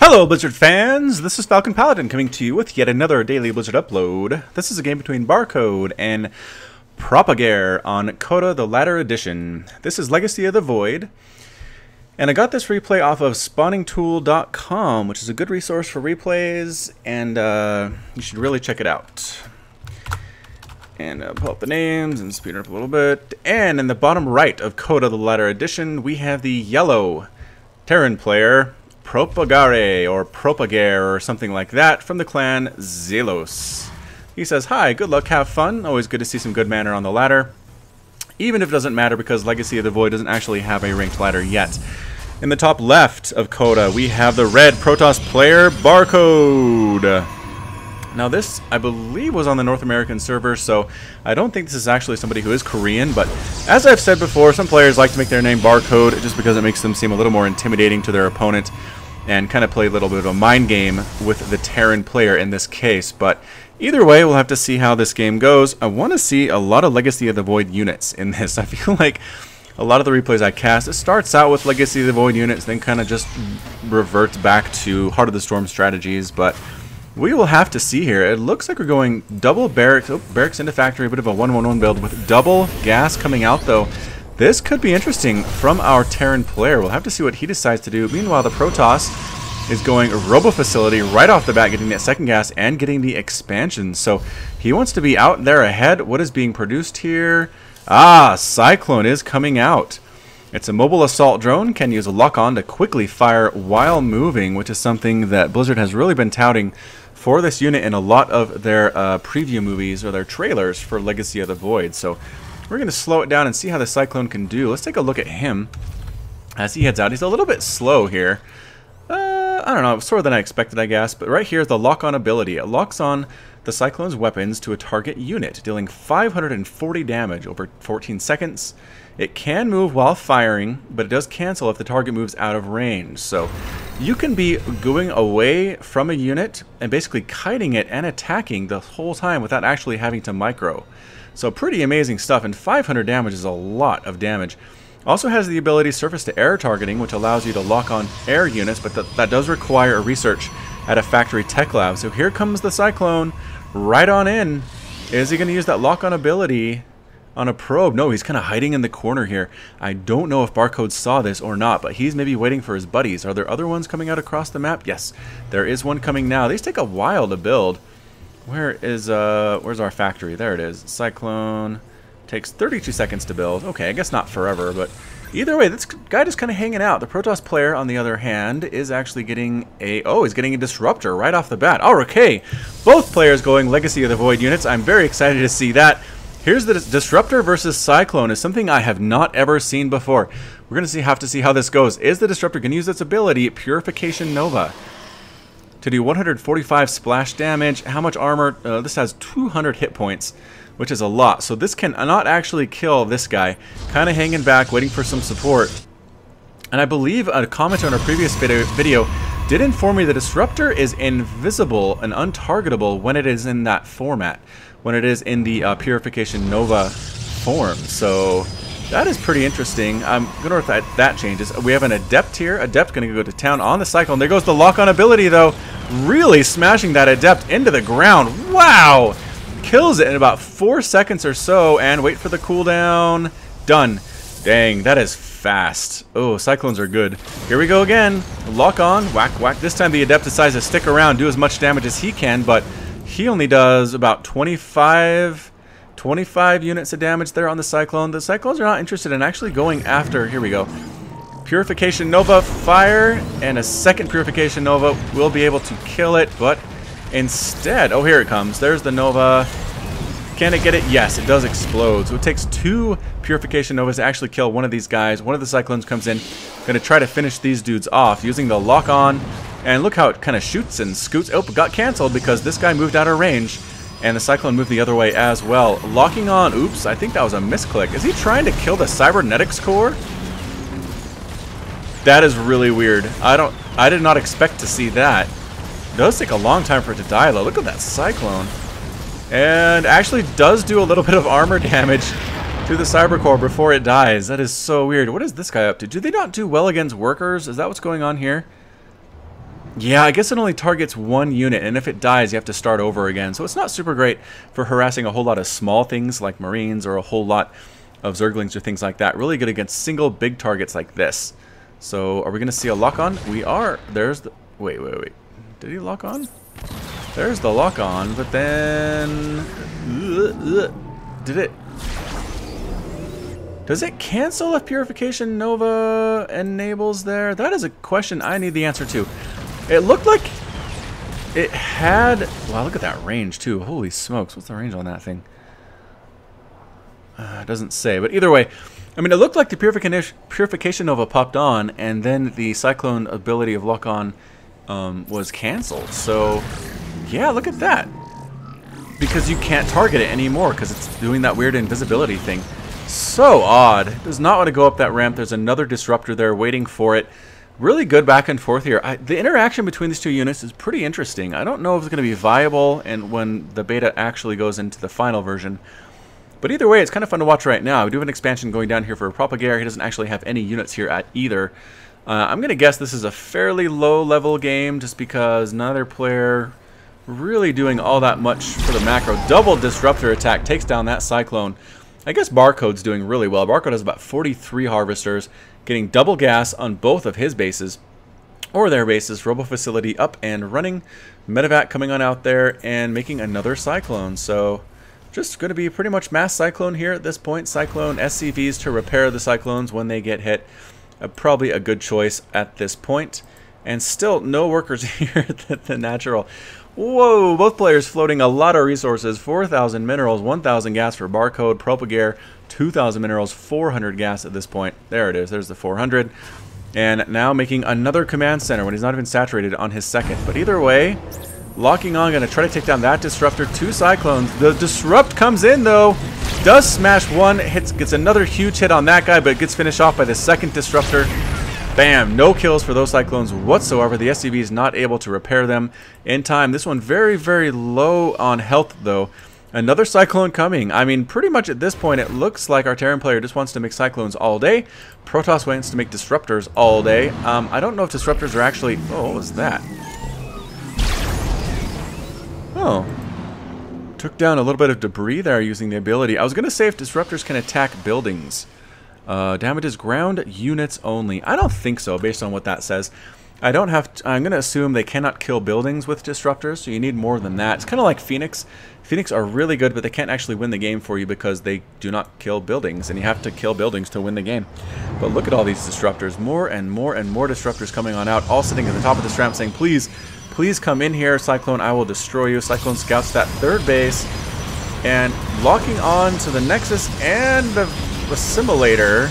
Hello Blizzard fans, this is FalconPaladin coming to you with yet another daily Blizzard upload. This is a game between Barcode and Propagare on Coda the Latter Edition. This is Legacy of the Void, and I got this replay off of spawningtool.com, which is a good resource for replays, and you should really check it out. And pull up the names and speed it up a little bit. And in the bottom right of Coda the Latter Edition, we have the yellow Terran player, propagare or something like that, from the clan Zelos. He says, "Hi, good luck, have fun. Always good to see some good manner on the ladder. Even if it doesn't matter because Legacy of the Void doesn't actually have a ranked ladder yet." In the top left of Coda, we have the red Protoss player, Barcode. Now this, I believe, was on the North American server, so I don't think this is actually somebody who is Korean, but as I've said before, some players like to make their name Barcode just because it makes them seem a little more intimidating to their opponent and kind of play a little bit of a mind game with the Terran player in this case. But either way, we'll have to see how this game goes. I want to see a lot of Legacy of the Void units in this. I feel like a lot of the replays I cast, it starts out with Legacy of the Void units, then kind of just reverts back to Heart of the Storm strategies, but we will have to see here. It looks like we're going double barracks. Oh, barracks into factory, a bit of a 1-1-1 build with double gas coming out, though. This could be interesting from our Terran player. We'll have to see what he decides to do. Meanwhile, the Protoss is going Robo Facility right off the bat, getting that second gas and getting the expansion. So he wants to be out there ahead. What is being produced here? Ah, Cyclone is coming out. It's a mobile assault drone, can use a lock-on to quickly fire while moving, which is something that Blizzard has really been touting for this unit in a lot of their preview movies or their trailers for Legacy of the Void. So we're going to slow it down and see how the Cyclone can do. Let's take a look at him as he heads out. He's a little bit slow here. I don't know, slower than I expected, I guess. But right here is the lock-on ability. It locks on the Cyclone's weapons to a target unit, dealing 540 damage over 14 seconds. It can move while firing, but it does cancel if the target moves out of range. So you can be going away from a unit and basically kiting it and attacking the whole time without actually having to micro. So pretty amazing stuff, and 500 damage is a lot of damage. Also has the ability surface-to-air targeting, which allows you to lock on air units, but that does require a research at a factory tech lab. So here comes the Cyclone right on in. Is he going to use that lock-on ability on a probe? No, he's kind of hiding in the corner here. I don't know if Barcode saw this or not, but he's maybe waiting for his buddies. Are there other ones coming out across the map? Yes, there is one coming now. These take a while to build. Where's our factory? There it is. Cyclone takes 32 seconds to build. Okay, I guess not forever, but either way, this guy is kind of hanging out. The Protoss player, on the other hand, is actually getting he's getting a Disruptor right off the bat. Oh, okay, both players going Legacy of the Void units. I'm very excited to see that. Here's the Disruptor versus Cyclone, is something I have not ever seen before. We're going to have to see how this goes. Is the Disruptor going to use its ability, Purification Nova, to do 145 splash damage? How much armor? This has 200 hit points, which is a lot. So this can not actually kill this guy. Kind of hanging back, waiting for some support. And I believe a commenter on a previous video did inform me the Disruptor is invisible and untargetable when it is in that format, when it is in the Purification Nova form. So that is pretty interesting. I'm going to know if that changes. We have an Adept here. Adept going to go to town on the Cyclone. There goes the lock-on ability, though. Really smashing that Adept into the ground. Wow! Kills it in about 4 seconds or so. And wait for the cooldown. Done. Dang, that is fast. Oh, Cyclones are good. Here we go again. Lock on. Whack, whack. This time the Adept decides to stick around, do as much damage as he can, but he only does about 25 units of damage there on the Cyclone. The Cyclones are not interested in actually going after. Here we go. Purification Nova fire, and a second Purification Nova will be able to kill it, but instead, oh, here it comes. There's the Nova. Can it get it? Yes, it does explode. So it takes 2 Purification Novas to actually kill one of these guys. One of the Cyclones comes in, going to try to finish these dudes off using the lock-on. And look how it kind of shoots and scoots. Oh, it got canceled because this guy moved out of range. And the Cyclone moved the other way as well. Locking on. Oops, I think that was a misclick. Is he trying to kill the Cybernetics core? That is really weird. I did not expect to see that. It does take a long time for it to die, though. Look at that Cyclone. And actually does do a little bit of armor damage to the Cyber Core before it dies. That is so weird. What is this guy up to? Do they not do well against workers? Is that what's going on here? Yeah, I guess it only targets one unit, and if it dies, you have to start over again. So it's not super great for harassing a whole lot of small things like Marines or a whole lot of Zerglings or things like that. Really good against single big targets like this. So are we going to see a lock-on? We are. There's the... Wait. Did he lock on? There's the lock-on, but then... Did it... Does it cancel if Purification Nova enables there? That is a question I need the answer to. It looked like it had... Wow, look at that range, too. Holy smokes, what's the range on that thing? It doesn't say, but either way, I mean, it looked like the Purification Nova popped on, and then the Cyclone ability of lock-on was canceled. So, yeah, look at that. Because you can't target it anymore, because it's doing that weird invisibility thing. So odd. It does not want to go up that ramp. There's another disruptor there waiting for it. Really good back and forth here. The interaction between these two units is pretty interesting. I don't know if it's going to be viable and when the beta actually goes into the final version. But either way, it's kind of fun to watch right now. We do have an expansion going down here for a propagare. He doesn't actually have any units here at either. I'm going to guess this is a fairly low-level game just because neither player really doing all that much for the macro. Double disruptor attack takes down that Cyclone. I guess Barcode's doing really well. Barcode has about 43 harvesters, getting double gas on both of his bases, or their bases. Robo Facility up and running. Medevac coming on out there and making another Cyclone. So just going to be pretty much mass Cyclone here at this point. Cyclone SCVs to repair the Cyclones when they get hit. Probably a good choice at this point. And still no workers here at the natural. Whoa, both players floating a lot of resources. 4,000 minerals, 1,000 gas for Barcode, Propagare, 2,000 minerals, 400 gas at this point. There it is, there's the 400. And now making another command center when he's not even saturated on his second. But either way, locking on, going to try to take down that disruptor. 2 Cyclones. The disrupt comes in though. Does smash one, gets another huge hit on that guy, but gets finished off by the second disruptor. Bam, no kills for those Cyclones whatsoever. The SCV is not able to repair them in time. This one very, very low on health though. Another Cyclone coming. I mean, pretty much at this point, it looks like our Terran player just wants to make Cyclones all day. Protoss wants to make Disruptors all day. I don't know if Disruptors are actually... Oh, what was that? Oh. Took down a little bit of debris there using the ability. I was going to say if Disruptors can attack buildings. Damages ground units only. I don't think so, based on what that says. I don't have... I'm going to assume they cannot kill buildings with Disruptors, so you need more than that. It's kind of like Phoenix. Phoenix are really good, but they can't actually win the game for you because they do not kill buildings, and you have to kill buildings to win the game. But look at all these Disruptors. More and more and more Disruptors coming on out, all sitting at the top of this ramp saying, please, please come in here, Cyclone, I will destroy you. Cyclone scouts that third base, and locking on to the Nexus and the Assimilator.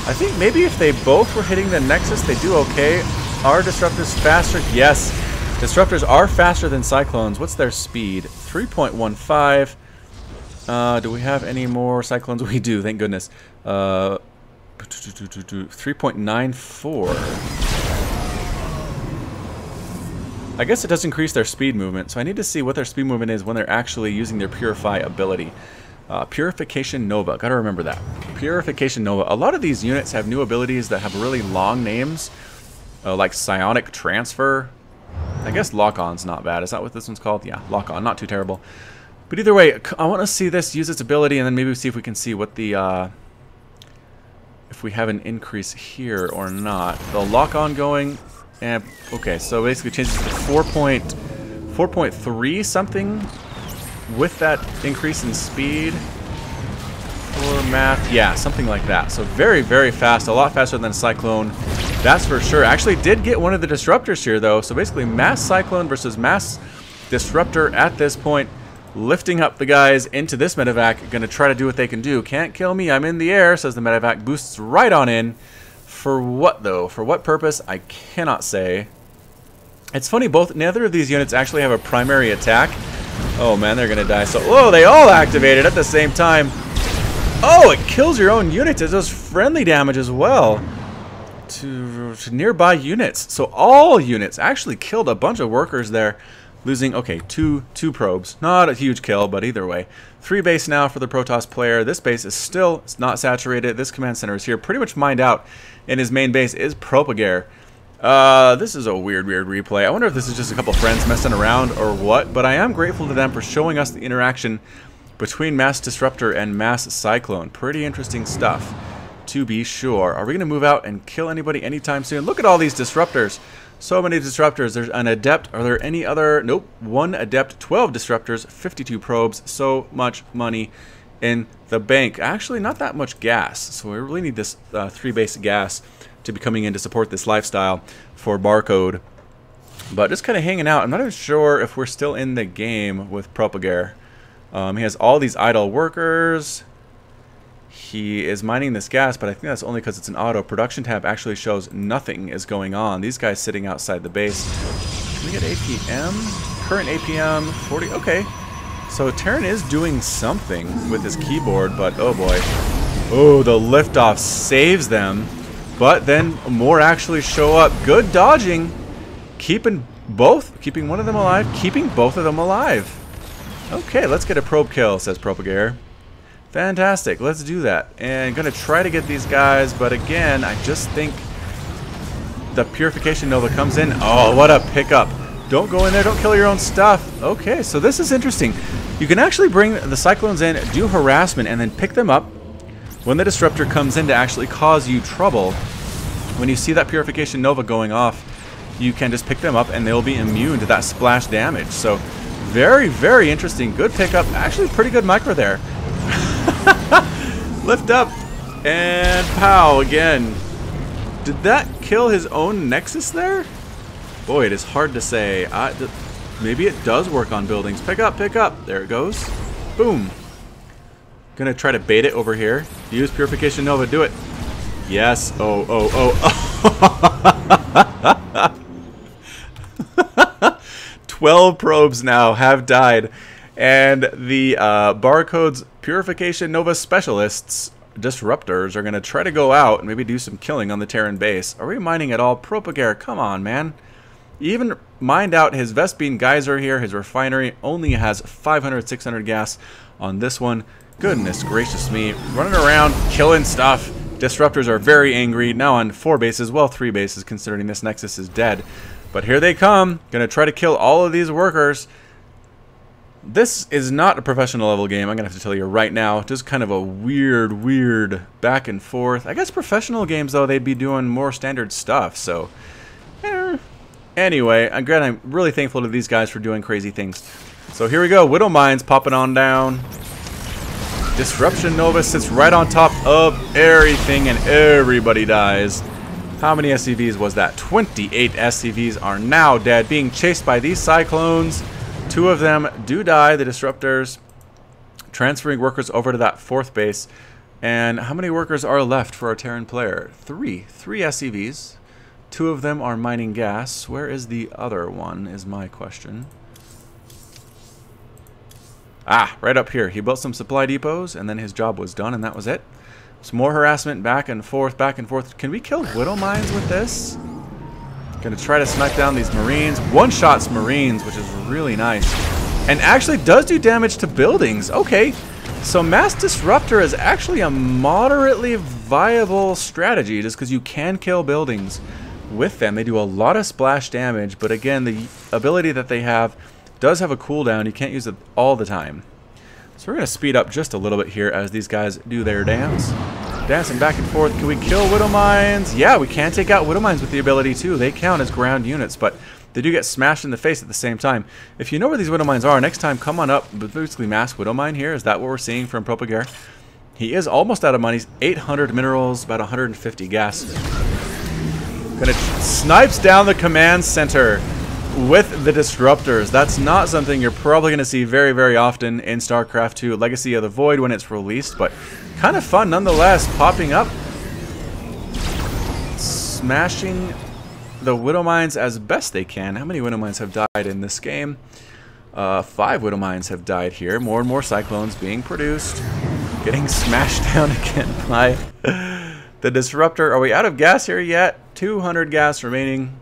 I think maybe if they both were hitting the Nexus, they do okay. Are Disruptors faster? Yes. Disruptors are faster than Cyclones. What's their speed? 3.15. Do we have any more Cyclones? We do, thank goodness. 3.94. I guess it does increase their speed movement, so I need to see what their speed movement is when they're actually using their Purify ability. Purification Nova, gotta remember that. Purification Nova. A lot of these units have new abilities that have really long names, like Psionic Transfer. I guess Lock-On's not bad. Is that what this one's called? Yeah, Lock-On, not too terrible. But either way, I want to see this use its ability, and then maybe see if we can see what the, if we have an increase here or not. The Lock-On going, and okay, so basically changes to 4.3 something with that increase in speed. Or math, yeah, something like that. So very, very fast, a lot faster than a Cyclone. That's for sure. Actually did get one of the Disruptors here though. So basically mass Cyclone versus mass Disruptor at this point. Lifting up the guys into this medevac. Gonna try to do what they can do. Can't kill me, I'm in the air, says the medevac. Boosts right on in. For what though? For what purpose? I cannot say. It's funny, neither of these units actually have a primary attack. Oh man, they're gonna die. So, whoa, they all activated at the same time. Oh, it kills your own units. It does friendly damage as well to nearby units. So all units actually killed a bunch of workers there, losing, okay, two probes. Not a huge kill, but either way. 3 base now for the Protoss player. This base is still not saturated. This command center is here, pretty much mined out, and his main base is Propagare. This is a weird replay. I wonder if this is just a couple friends messing around or what, but I am grateful to them for showing us the interaction between Mass Disruptor and Mass Cyclone. Pretty interesting stuff, to be sure. Are we going to move out and kill anybody anytime soon? Look at all these disruptors. So many disruptors. There's an adept. Are there any other? Nope. 1 adept, 12 disruptors, 52 probes. So much money in the bank. Actually, not that much gas. So we really need this 3 base gas to be coming in to support this lifestyle for Barcode. But just kind of hanging out. I'm not even sure if we're still in the game with Propagare. He has all these idle workers. He is mining this gas, but I think that's only because it's an auto. Production tab actually shows nothing is going on. These guys sitting outside the base. Can we get APM? Current APM 40. Okay. So Terran is doing something with his keyboard, but oh boy. Oh, the liftoff saves them. But then more actually show up. Good dodging. Keeping one of them alive, keeping both of them alive. Okay, let's get a probe kill, says Propagare. Fantastic, let's do that. And gonna try to get these guys, but again, I just think the Purification Nova comes in. Oh, what a pickup. Don't go in there, don't kill your own stuff. Okay, so this is interesting. You can actually bring the Cyclones in, do harassment, and then pick them up when the Disruptor comes in to actually cause you trouble. When you see that Purification Nova going off, you can just pick them up and they'll be immune to that splash damage. So very interesting. Good pickup. Actually pretty good micro there. Lift up and pow again. Did that kill his own Nexus there? Boy, it is hard to say. Maybe it does work on buildings. Pick up, pick up. There it goes. Boom. Gonna try to bait it over here. Use Purification Nova. Do it. Yes. Oh. 12 probes now have died. And the Barcode's Purification Nova specialists, disruptors, are going to try to go out and maybe do some killing on the Terran base. Are we mining at all? Propagare, come on, man. He even mined out his Vespene Geyser here. His refinery only has 500, 600 gas on this one. Goodness gracious me. Running around, killing stuff. Disruptors are very angry. Now on 4 bases, well, 3 bases, considering this Nexus is dead. But here they come. Going to try to kill all of these workers. This is not a professional level game, I'm going to have to tell you right now. Just kind of a weird back and forth. I guess professional games, though, they'd be doing more standard stuff, so... Anyway, again, I'm really thankful to these guys for doing crazy things. So here we go, Widow Mines popping on down. Disruption Nova sits right on top of everything and everybody dies. How many SCVs was that? 28 SCVs are now dead, being chased by these Cyclones. 2 of them do die, the Disruptors, transferring workers over to that 4th base. And how many workers are left for our Terran player? 3 SCVs. 2 of them are mining gas. Where is the other one, is my question. Ah, right up here. He built some supply depots, and then his job was done, and that was it. Some more harassment, back and forth, back and forth. Can we kill Widow Mines with this? Gonna try to smack down these Marines. One-shots Marines, which is really nice. And actually does do damage to buildings. Okay, so Mass Disruptor is actually a moderately viable strategy, just because you can kill buildings with them. They do a lot of splash damage, but again, the ability that they have does have a cooldown. You can't use it all the time. So we're going to speed up just a little bit here as these guys do their dance. Dancing back and forth. Can we kill Widow Mines? Yeah, we can take out Widow Mines with the ability too. They count as ground units, but they do get smashed in the face at the same time. If you know where these Widow Mines are, next time come on up. But basically Mass Widow Mine here. Is that what we're seeing from Propagare? He is almost out of money. 800 minerals, about 150 gas. Gonna snipes down the command center with the Disruptors. That's not something you're probably going to see very often in StarCraft 2 Legacy of the Void when it's released, but kind of fun nonetheless. Popping up, smashing the Widow Mines as best they can. How many Widow Mines have died in this game? 5 Widow Mines have died here. More and more Cyclones being produced. Getting smashed down again by the Disruptor. Are we out of gas here yet? 200 gas remaining.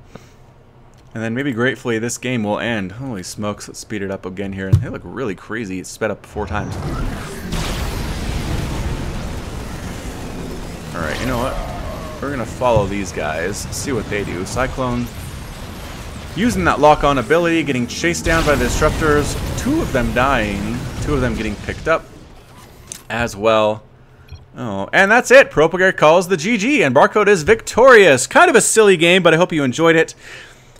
And then maybe gratefully this game will end. Holy smokes, let's speed it up again here. They look really crazy. It's sped up 4 times. Alright, you know what? we're going to follow these guys, see what they do. Cyclone using that lock-on ability, getting chased down by the disruptors. 2 of them dying, 2 of them getting picked up as well. Oh, and that's it. Propagare calls the GG, and Barcode is victorious. Kind of a silly game, but I hope you enjoyed it.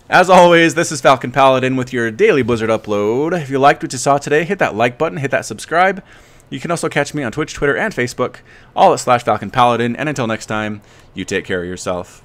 As always, this is FalconPaladin with your daily Blizzard upload. If you liked what you saw today, hit that like button, hit that subscribe. You can also catch me on Twitch, Twitter, and Facebook, all at /FalconPaladin. And until next time, you take care of yourself.